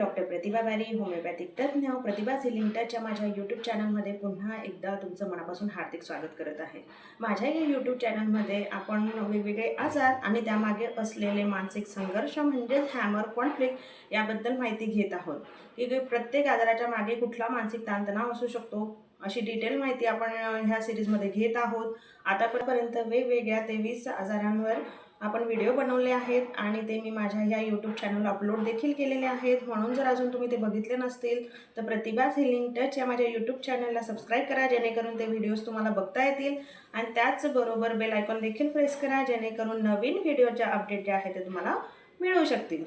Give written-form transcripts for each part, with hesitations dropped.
Doctor प्रतिभा बारी, homeopathic तज्ञ, प्रतिभाच healing टचच्या माझ्या यूट्यूब चॅनलमध्ये पुन्हा एकदा तुमचं मनापासून हार्दिक स्वागत करत आहे. माझ्या या यूट्यूब चॅनलमध्ये आपण वेगवेगळे आजार आणि त्यामागे असलेले मानसिक संघर्ष म्हणजेच हॅमर कॉन्फ्लिक्ट याबद्दल माहिती घेत आहोत. की प्रत्येक आजाराच्या मागे कुठला मानसिक ताणतणाव असू शकतो अशी डिटेल माहिती आपण ह्या सिरीजमध्ये घेत आहोत. आतापर्यंत वेगवेगळ्या 23 आजारांवर आपण व्हिडिओ बनवले आहेत आणि ते मी माझ्या ह्या यूट्यूब चॅनलला अपलोड देखील केलेले आहेत. म्हणून जर अजून तुम्ही ते बघितले नसतील तर प्रतिभाच हिलिंग टच या माझ्या यूट्यूब चॅनलला सबस्क्राईब करा, जेणेकरून ते व्हिडिओज तुम्हाला बघता येतील. आणि त्याचबरोबर बेल आयकॉन देखील प्रेस करा, जेणेकरून नवीन व्हिडिओच्या अपडेट जे आहेत ते तुम्हाला मिळू शकतील.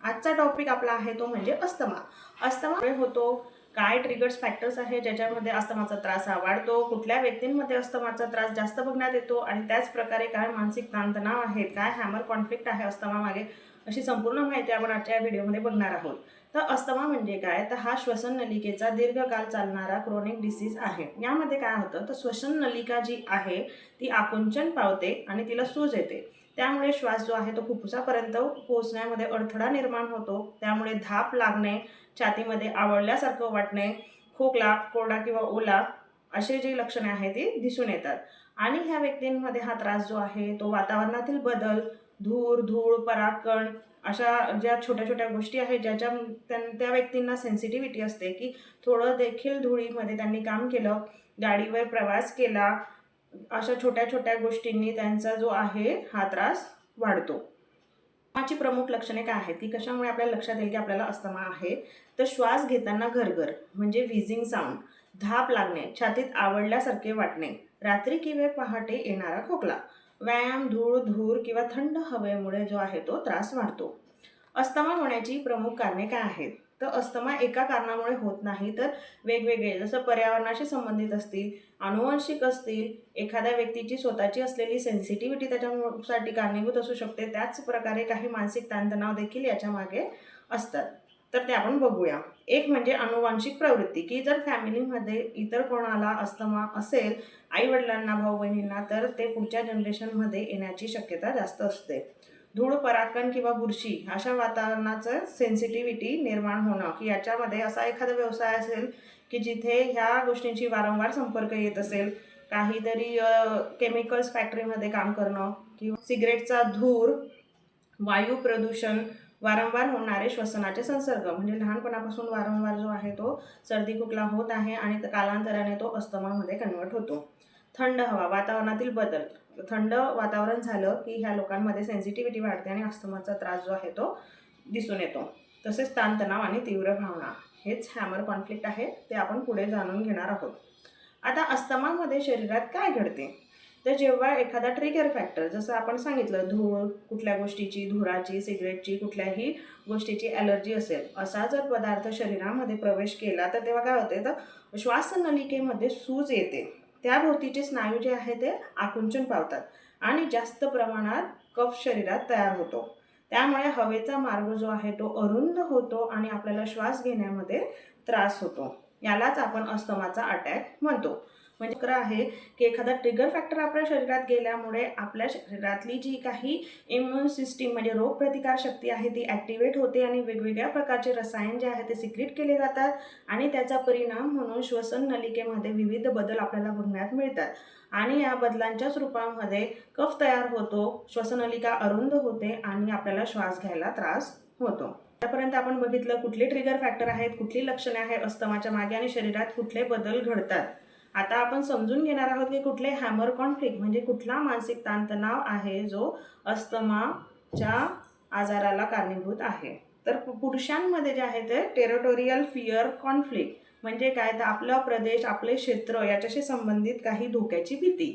आजचा टॉपिक आपला आहे तो म्हणजे अस्थमा. अस्थमा होतो काय ट्रिगर्स फॅक्टर्स आहे ज्याच्यामध्ये अस्थमाचा त्रास हा वाढतो, कुठल्या व्यक्तींमध्ये अस्थमाचा त्रास जास्त बघण्यात येतो आणि त्याच प्रकारे काय मानसिक ताणतणाव आहेत, काय हॅमर कॉन्फ्लिक्ट आहे अस्थमा मागे, अशी संपूर्ण माहिती आपण आजच्या व्हिडिओमध्ये बघणार आहोत. तर अस्थमा म्हणजे काय, तर हा श्वसन नलिकेचा दीर्घकाळ चालणारा क्रोनिक डिसीज आहे. यामध्ये काय होतं तर श्वसन नलिका जी आहे ती आकुंचन पावते आणि तिला सूज येते. त्यामुळे श्वास जो आहे तो फुफ्फुसापर्यंत पोहोचण्यामध्ये अडथळा निर्माण होतो. त्यामुळे धाप लागणे, छातीमध्ये आवळल्यासारखं वाटणे, खोकला, कोरडा किंवा ओला असे जे लक्षणे आहेत ती दिसून येतात. आणि ह्या व्यक्तींमध्ये हा त्रास जो आहे तो वातावरणातील बदल, धूर, धूळ, परागकण अशा ज्या छोट्या छोट्या गोष्टी आहेत ज्याच्या त्या व्यक्तींना सेन्सिटिव्हिटी असते की थोडं देखील धुळीमध्ये त्यांनी काम केलं, गाडीवर प्रवास केला, अशा छोट्या छोट्या गोष्टींनी त्यांचा जो आहे हा त्रास वाढतो. अस्थमाची प्रमुख लक्षणे काय आहेत की कशामुळे आपल्याला लक्षात येईल की आपल्याला अस्थमा आहे, तर श्वास घेताना घरघर म्हणजे व्हिजिंग साऊंड, धाप लागणे, छातीत आवळल्यासारखे वाटणे, रात्री किंवा पहाटे येणारा खोकला, व्यायाम, धूळ, धूर किंवा थंड हवेमुळे जो आहे तो त्रास वाढतो. अस्थमा होण्याची प्रमुख कारणे काय आहेत, तर अस्थमा एका कारणामुळे होत नाही तर वेगवेगळे, जसं पर्यावरणाशी संबंधित असतील, आनुवंशिक असतील, एखाद्या व्यक्तीची स्वतःची असलेली सेन्सिटिव्हिटी त्याच्यासाठी कारणीभूत असू शकते. त्याच प्रकारे काही मानसिक ताणतणाव देखील याच्या मागे असतात. तर ते आपण बघूया. एक म्हणजे आनुवंशिक प्रवृत्ती, की जर फॅमिलीमध्ये इतर कोणाला अस्थमा असेल, आईवडिलांना, भाऊ बहिणींना, तर ते पुढच्या जनरेशनमध्ये येण्याची शक्यता जास्त असते. धूळ, परागकण किंवा बुरशी अशा वातावरणाचं सेन्सिटिव्हिटी निर्माण होणं, की याच्यामध्ये असा एखादा व्यवसाय असेल की जिथे ह्या गोष्टींची वारंवार संपर्क येत असेल, काहीतरी केमिकल्स फॅक्टरीमध्ये काम करणं किंवा सिगरेटचा धूर, वायू प्रदूषण, वारंवार होणारे श्वसनाचे संसर्ग म्हणजे लहानपणापासून वारंवार जो आहे तो सर्दी खोकला होत आहे आणि कालांतराने तो अस्थमामध्ये कन्वर्ट होतो. थंड हवा, वातावरणातील बदल, थंड वातावरण झालं की ह्या लोकांमध्ये सेन्सिटिव्हिटी वाढते आणि अस्थमाचा त्रास जो आहे तो दिसून येतो. तसेच ताणतणाव आणि तीव्र भावना, हेच हॅमर कॉन्फ्लिक्ट आहे, ते आपण पुढे जाणून घेणार आहोत. आता अस्थमामध्ये शरीरात काय घडते, तर जेव्हा एखादा ट्रिगर फॅक्टर, जसं आपण सांगितलं धूळ, कुठल्या गोष्टीची, धुराची, सिगरेटची, कुठल्याही गोष्टीची ॲलर्जी असेल, असा जर पदार्थ शरीरामध्ये प्रवेश केला तर तेव्हा काय होते, तर श्वासनलिकेमध्ये सूज येते, त्याभोवतीचे स्नायू जे आहे ते आकुंचन पावतात आणि जास्त प्रमाणात कफ शरीरात तयार होतो. त्यामुळे हवेचा मार्ग जो आहे तो अरुंद होतो आणि आपल्याला श्वास घेण्यामध्ये त्रास होतो. यालाच आपण अस्थमाचा अटॅक म्हणतो. म्हणजे खरं आहे की एखादा ट्रिगर फॅक्टर आपल्या शरीरात गेल्यामुळे आपल्या शरीरातली जी काही इम्युन सिस्टीम म्हणजे रोगप्रतिकार शक्ती आहे ती ॲक्टिवेट होते आणि वेगवेगळ्या प्रकारचे रसायन जे आहे ते सिक्रेट केले जातात आणि त्याचा परिणाम म्हणून श्वसन नलिकेमध्ये विविध बदल आपल्याला बघण्यात मिळतात आणि या बदलांच्याच रूपामध्ये कफ तयार होतो, श्वसनलिका अरुंद होते आणि आपल्याला श्वास घ्यायला त्रास होतो. आतापर्यंत आपण बघितलं कुठले ट्रिगर फॅक्टर आहेत, कुठली लक्षणे आहेत अस्थमाच्या मागे आणि शरीरात कुठले बदल घडतात. आता आपण समजून घेणार आहोत की कुठले हॅमर कॉन्फ्लिक्ट म्हणजे कुठला मानसिक ताणतणाव आहे जो अस्थमाच्या आजाराला कारणीभूत आहे. तर पुरुषांमध्ये जे आहे ते टेरिटोरियल फिअर कॉन्फ्लिक्ट म्हणजे काय, तर आपला प्रदेश, आपले क्षेत्र याच्याशी संबंधित काही धोक्याची भीती.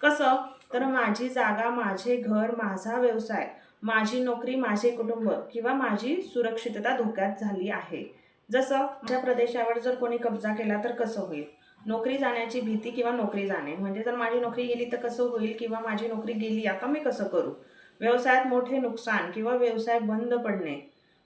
कसं, तर माझी जागा, माझे घर, माझा व्यवसाय, माझी नोकरी, माझे कुटुंब किंवा माझी सुरक्षितता धोक्यात झाली आहे. जसं माझ्या प्रदेशावर जर कोणी कब्जा केला तर कसं होईल, नोकरी जाण्याची भीती किंवा नोकरी जाणे म्हणजे जर माझी नोकरी गेली तर कसं होईल किंवा माझी नोकरी गेली आता मी कसं करू, व्यवसायात मोठे नुकसान किंवा व्यवसाय बंद पडणे,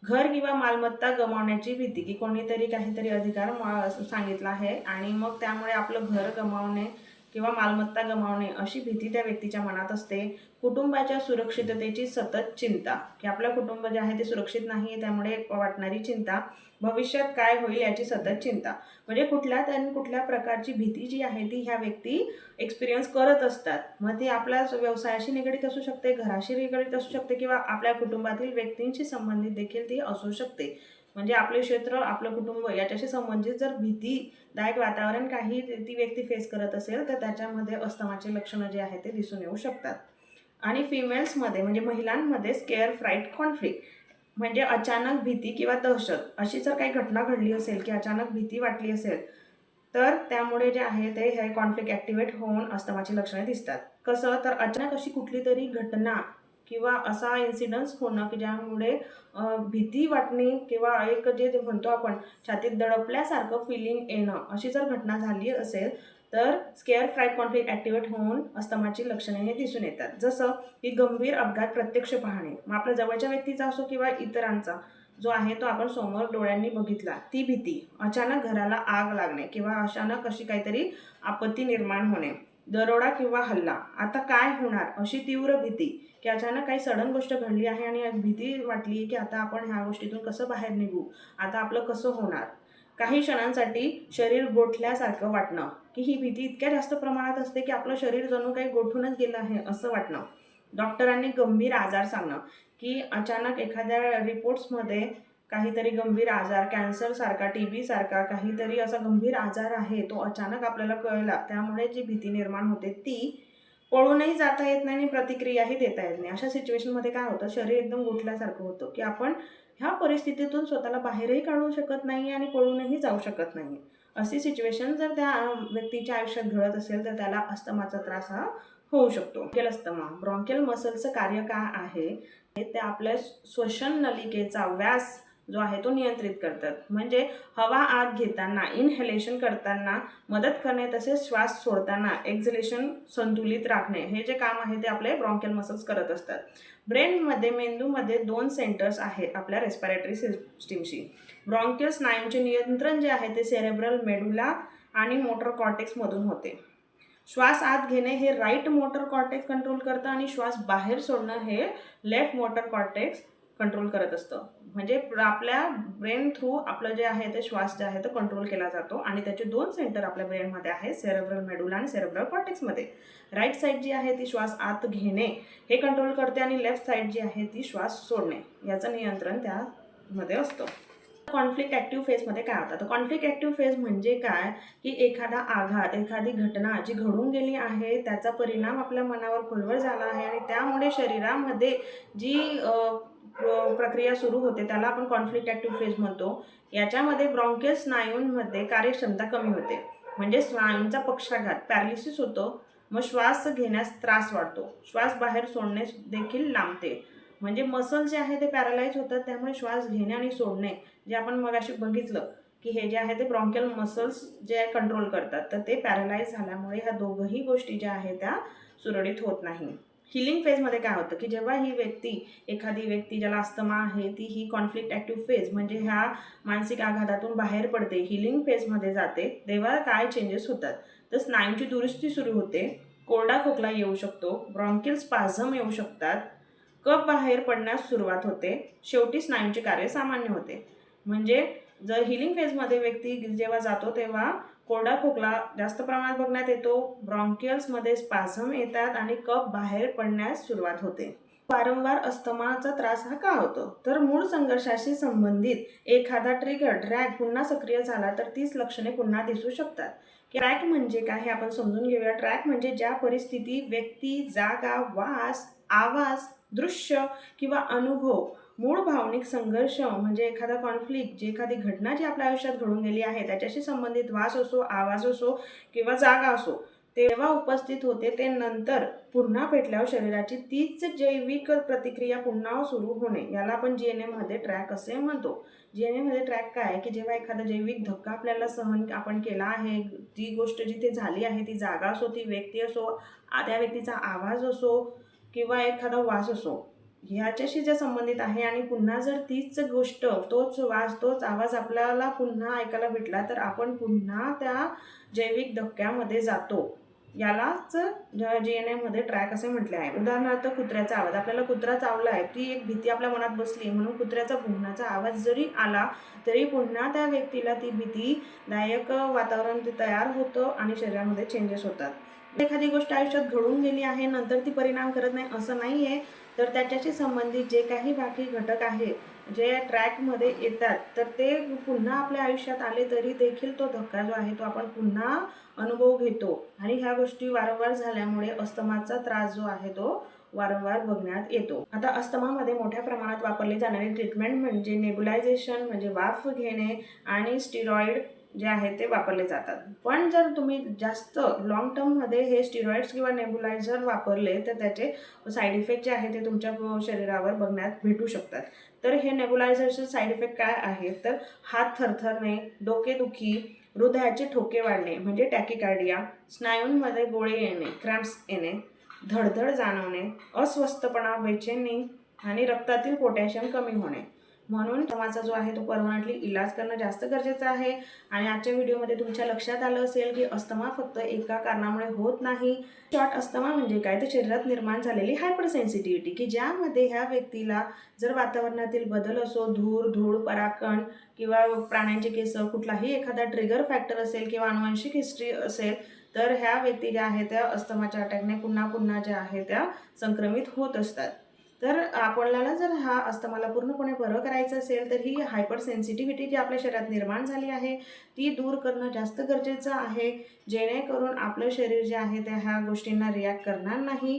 घर किंवा मालमत्ता गमावण्याची भीती की कोणीतरी काहीतरी अधिकार सांगितला आहे आणि मग त्यामुळे आपलं घर गमावणे किंवा मालमत्ता गमावणे अशी भीती त्या व्यक्तीच्या मनात असते. कुटुंबाच्या सुरक्षिततेची सतत चिंता, की आपलं कुटुंब जे आहे ते सुरक्षित नाही आहे, त्यामुळे वाटणारी चिंता, भविष्यात काय होईल याची सतत चिंता. म्हणजे कुठल्या प्रकारची भीती जी आहे ती ह्या व्यक्ती एक्सपिरियन्स करत असतात. मग ती आपल्या व्यवसायाशी निगडीत असू शकते, घराशी निगडीत असू शकते किंवा आपल्या कुटुंबातील व्यक्तींशी संबंधित देखील ती असू शकते. म्हणजे आपले क्षेत्र, आपलं कुटुंब याच्याशी संबंधित जर भीतीदायक वातावरण काही ती व्यक्ती फेस करत असेल तर त्याच्यामध्ये अस्थमाचे लक्षणं जे आहे ते दिसून येऊ शकतात. आणि फिमेल्समध्ये म्हणजे महिलांमध्ये स्केअर, फ्राईट, कॉन्फ्लिक्ट म्हणजे अचानक भीती किंवा दहशत अशी जर काही घटना घडली असेल की अचानक भीती वाटली असेल तर त्यामुळे जे आहे ते हे कॉन्फ्लिक्ट ॲक्टिवेट होऊन अस्थमाची लक्षणे दिसतात. कसं तर अचानक अशी कुठली तरी घटना किंवा असा इन्सिडन्स होणं की ज्यामुळे भीती वाटणे किंवा एक जे म्हणतो आपण छातीत दडपल्यासारखं फिलिंग येणं अशी जर घटना झाली असेल तर स्केअर, फ्राईट, कॉन्फ्लिक्ट ॲक्टिवेट होऊन अस्थमाची लक्षणे हे दिसून येतात. जसं की गंभीर अपघात प्रत्यक्ष पाहणे, मग आपल्या जवळच्या व्यक्तीचा असो किंवा इतरांचा जो आहे तो आपण समोर डोळ्यांनी बघितला, ती भीती, अचानक घराला आग लागणे किंवा अचानक अशी काहीतरी आपत्ती निर्माण होणे, दरोडा किंवा हल्ला, आता काय होणार अशी तीव्र भीती, की अचानक काही सडन गोष्ट घडली आहे आणि भीती वाटली की आता आपण ह्या गोष्टीतून कसं बाहेर निघू, आता आपलं कसं होणार. काही क्षणांसाठी शरीर गोठल्यासारखं वाटणं, की ही भीती इतक्या जास्त प्रमाणात असते की आपलं शरीर जणू काही गोठूनच गेलं आहे असं वाटणं. डॉक्टरांनी गंभीर आजार सांगणं, की अचानक एखाद्या रिपोर्ट्समध्ये काहीतरी गंभीर आजार, कॅन्सरसारखा, TB सारखा काहीतरी असा गंभीर आजार आहे तो अचानक आपल्याला कळला, त्यामुळे जी भीती निर्माण होते ती पळूनही जाता येत नाही आणि प्रतिक्रियाही देता येत नाही. अशा सिच्युएशनमध्ये काय होतं, शरीर एकदम गोठल्यासारखं होतं की आपण ह्या परिस्थितीतून स्वतःला बाहेरही काढू शकत नाही आणि पळूनही जाऊ शकत नाही. अशी सिच्युएशन जर त्या व्यक्तीच्या आयुष्यात घडत असेल तर त्याला अस्थमाचा त्रास हा होऊ शकतो. ब्रॉन्कियल अस्थमा, ब्रॉन्कियल मसलचं कार्य काय आहे ते आपल्या श्वसन नलिकेचा व्यास जो आहे तो नियंत्रित करतात. म्हणजे हवा आत घेताना इनहेलेशन करताना मदत करणे, तसेच श्वास सोडताना एक्झलेशन संतुलित राखणे, हे जे काम आहे ते आपले ब्रॉन्कियल मसल्स करत असतात. ब्रेनमध्ये, मेंदूमध्ये 2 सेंटर्स आहेत आपल्या रेस्पिरेटरी सिस्टीमशी. ब्रॉन्कियल स्नायूंचे नियंत्रण जे आहे ते सेरेब्रल मेडुला आणि मोटर कॉर्टेक्समधून होते. श्वास आत घेणे हे राईट मोटर कॉर्टेक्स कंट्रोल करतं आणि श्वास बाहेर सोडणं हे लेफ्ट मोटर कॉर्टेक्स कंट्रोल करत असतं. म्हणजे आपल्या ब्रेन थ्रू आपलं जे आहे ते श्वास जे आहे तो कंट्रोल केला जातो आणि त्याचे 2 सेंटर आपल्या ब्रेनमध्ये आहेत, सेरेब्रल मेडुला आणि सेरेब्रल कॉर्टेक्समध्ये. राईट साईड जी आहे ती श्वास आत घेणे हे कंट्रोल करते आणि लेफ्ट साईड जी आहे ती श्वास सोडणे याचं नियंत्रण त्यामध्ये असतं. कॉन्फ्लिक्ट ॲक्टिव्ह फेजमध्ये काय होतं, तर कॉन्फ्लिक्ट ॲक्टिव्ह फेज म्हणजे काय, की एखादा आघात, एखादी घटना जी घडून गेली आहे त्याचा परिणाम आपल्या मनावर खोलवर झाला आहे आणि त्यामुळे शरीरामध्ये जी प्रक्रिया सुरू होते त्याला आपण कॉन्फ्लिक्ट ॲक्टिव्ह फेज म्हणतो. याच्यामध्ये ब्रॉन्कियल स्नायूंमध्ये कार्यक्षमता कमी होते, म्हणजे स्नायूंचा पक्षाघात, पॅरालिसिस होतो. मग श्वास घेण्यास त्रास वाढतो, श्वास बाहेर सोडणे देखील लांबते. म्हणजे मसल जे आहे ते पॅरालाइज होतात, त्यामुळे श्वास घेणे आणि सोडणे जे आपण मगाशी बघितलं की हे जे आहे ते ब्रॉन्कियल मसल्स जे कंट्रोल करतात, तर ते पॅरालाइज झाल्यामुळे ह्या दोघंही गोष्टी ज्या आहेत त्या सुरळीत होत नाही. हिलिंग फेजमध्ये काय होतं, की जेव्हा एखादी व्यक्ती ज्याला अस्थमा आहे ती ही कॉन्फ्लिक्ट ॲक्टिव्ह फेज म्हणजे ह्या मानसिक आघातातून बाहेर पडते, हिलिंग फेजमध्ये जाते, तेव्हा काय चेंजेस होतात, तर स्नायूंची दुरुस्ती सुरू होते, कोरडा खोकला येऊ शकतो, ब्रॉन्कियल स्पाझम येऊ शकतात, कफ बाहेर पडण्यास सुरुवात होते, शेवटी स्नायूंचे कार्य सामान्य होते. म्हणजे जर हिलिंग फेजमध्ये व्यक्ती जेव्हा जातो तेव्हा कोरडा खोकला जास्त प्रमाणात बघण्यात येतो, ब्रॉन्कियल्समध्ये स्पाझम येतात आणि कफ बाहेर पडण्यास सुरुवात होते. वारंवार अस्थमाचा त्रास हा का होतो, तर मूळ संघर्षाशी संबंधित एखादा ट्रिगर ड्रॅग पुन्हा सक्रिय झाला तर तीच लक्षणे पुन्हा दिसू शकतात. ट्रॅक म्हणजे काय हे आपण समजून घेऊया. ट्रॅक म्हणजे ज्या परिस्थिती, व्यक्ती, जागा, वास, आवाज, दृश्य किंवा अनुभव, मूळ भावनिक संघर्ष म्हणजे एखादा कॉन्फ्लिक्ट, जी एखादी घटना जी आपल्या आयुष्यात घडून गेली आहे त्याच्याशी संबंधित वास असो, आवाज असो किंवा जागा असो, तेव्हा उपस्थित होते, ते नंतर पुन्हा भेटल्यावर शरीराची तीच जैविक प्रतिक्रिया पुन्हा सुरू होणे, याला आपण GNM मध्ये ट्रॅक असे म्हणतो. GNM मध्ये ट्रॅक काय आहे, की जेव्हा एखादा जैविक धक्का आपल्याला सहन आपण केला आहे, ती गोष्ट जिथे झाली आहे, ती जागा असो, ती व्यक्ती असो, त्या व्यक्तीचा आवाज असो किंवा एखादा वास असो, ह्याच्याशी जे संबंधित आहे आणि पुन्हा जर तीच गोष्ट, तोच वास, तोच आवाज आपल्याला पुन्हा ऐकायला भेटला तर आपण पुन्हा त्या जैविक धक्क्यामध्ये जातो. यालाच GNM मध्ये ट्रॅक असे म्हटले आहे. उदाहरणार्थ कुत्र्याचा आवाज, आपल्याला कुत्रा चावला आहे, ती एक भीती आपल्या मनात बसली म्हणून कुत्र्याचा भुंकण्याचा आवाज जरी आला तरी पुन्हा त्या व्यक्तीला ती भीतीदायक वातावरण ते तयार होतं आणि शरीरामध्ये चेंजेस होतात. एखादी गोष्ट आयुष्यात घडून गेली आहे नंतर ती परिणाम करत नाही असं नाही आहे, तर त्याच्याशी संबंधित जे काही बाकी घटक आहे जे ट्रॅकमध्ये येतात तर ते पुन्हा आपल्या आयुष्यात आले तरी देखील तो धक्का जो आहे तो आपण पुन्हा अनुभव घेतो आणि ह्या गोष्टी वारंवार झाल्यामुळे अस्थमाचा त्रास जो आहे तो वारंवार बघण्यात येतो. आता अस्थमामध्ये मोठ्या प्रमाणात वापरली जाणारी ट्रीटमेंट म्हणजे नेबुलायझेशन म्हणजे वाफ घेणे आणि स्टिरॉइड जे आहे ते वापरले जातात. पण जर तुम्ही जास्त लॉंग टर्ममध्ये हे स्टिरॉइड्स किंवा नेबुलायझर वापरले तर त्याचे साईड इफेक्ट जे आहे ते तुमच्या शरीरावर बघण्यात भेटू शकतात. तर हे नेबुलायझरचे साईड इफेक्ट काय आहेत तर हात थरथरणे, डोकेदुखी, हृदयाचे ठोके वाढणे म्हणजे टॅकिकार्डिया, स्नायूंमध्ये गोळे येणे, क्रॅम्प्स येणे, धडधड जाणवणे, अस्वस्थपणा, बेचैनी आणि रक्तातील पोटॅशियम कमी होणे. म्हणून अस्थमाचा जो आहे तो परमनंटली इलाज करणं जास्त गरजेचं आहे. आणि आजच्या व्हिडिओमध्ये तुमच्या लक्षात आलं असेल की अस्थमा फक्त एका कारणामुळे होत नाही. शॉर्ट अस्थमा म्हणजे काय तर शरीरात निर्माण झालेली हायपर सेन्सिटिव्हिटी की ज्यामध्ये ह्या व्यक्तीला जर वातावरणातील बदल असो, धूर, धूळ, पराकण किंवा प्राण्यांचे केस, कुठलाही एखादा ट्रिगर फॅक्टर असेल किंवा आनुवंशिक हिस्ट्री असेल तर ह्या व्यक्ती ज्या आहेत त्या अस्थमाच्या अटॅकने पुन्हा पुन्हा ज्या आहेत त्या संक्रमित होत असतात. तर आपल्याला जर हा अस्थमाला पूर्णपणे बरं करायचं असेल तर ही हायपर सेन्सिटिव्हिटी जी आपल्या शरीरात निर्माण झाली आहे ती दूर करणं जास्त गरजेचं आहे, जेणेकरून आपलं शरीर जे आहे त्या ह्या गोष्टींना रिॲक्ट करणार नाही.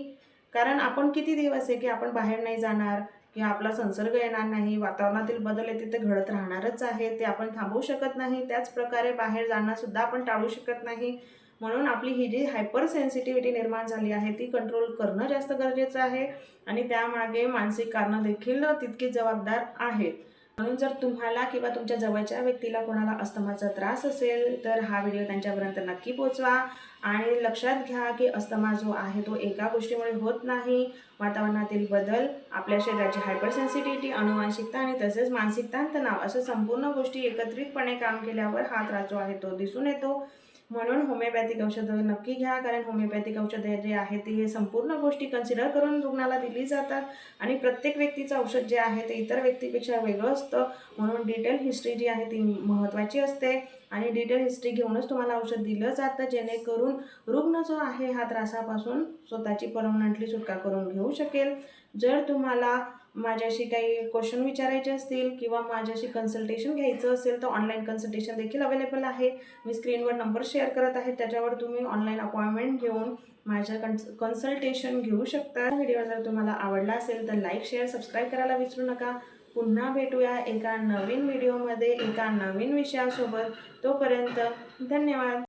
कारण आपण किती दिवस आहे की आपण बाहेर नाही जाणार की आपला संसर्ग येणार नाही, वातावरणातील बदल आहे ते घडत राहणारच आहे, ते आपण थांबवू शकत नाही. त्याचप्रकारे बाहेर जाणंसुद्धा आपण टाळू शकत नाही. म्हणून आपली ही जी हायपर सेन्सिटिव्हिटी निर्माण झाली आहे ती कंट्रोल करणं जास्त गरजेचं आहे आणि त्यामागे मानसिक कारणं देखील तितकी जबाबदार आहेत. म्हणून जर तुम्हाला किंवा तुमच्या जवळच्या व्यक्तीला कोणाला अस्थमाचा त्रास असेल तर हा व्हिडिओ त्यांच्यापर्यंत नक्की पोचवा आणि लक्षात घ्या की अस्थमा जो आहे तो एका गोष्टीमुळे होत नाही. वातावरणातील बदल, आपल्या शरीराची हायपर सेन्सिटिव्हिटी, अनुवांशिकता आणि तसेच मानसिक ताणतणाव अशा संपूर्ण गोष्टी एकत्रितपणे काम केल्यावर हा त्रास जो आहे तो दिसून येतो. म्हणून होमिओपॅथिक औषधं नक्की घ्या, कारण होमिओपॅथिक औषधे जे आहेत ती हे संपूर्ण गोष्टी कन्सिडर करून रुग्णाला दिली जातात आणि प्रत्येक व्यक्तीचं औषध जे आहे ते इतर व्यक्तीपेक्षा वेगळं असतं. म्हणून डिटेल हिस्ट्री जी आहे ती महत्त्वाची असते आणि डिटेल हिस्ट्री घेऊनच तुम्हाला औषध दिलं जातं, जेणेकरून रुग्ण जो आहे हा त्रासापासून स्वतःची परमनंटली सुटका करून घेऊ शकेल. जर तुम्हाला माझ्याशी काही क्वेश्चन विचारायचे असतील किंवा माझ्याशी कन्सल्टेशन घ्यायचं असेल तर ऑनलाईन कन्सल्टेशन देखील अवेलेबल आहे. मी स्क्रीनवर नंबर शेअर करत आहे, त्याच्यावर तुम्ही ऑनलाईन अपॉइंटमेंट घेऊन माझ्या कन्सल्टेशन घेऊ शकता. व्हिडिओ जर तुम्हाला आवडला असेल तर लाईक, शेअर, सबस्क्राईब करायला विसरू नका. पुन्हा भेटूया एका नवीन व्हिडिओमध्ये एका नवीन विषयासोबत. तोपर्यंत धन्यवाद.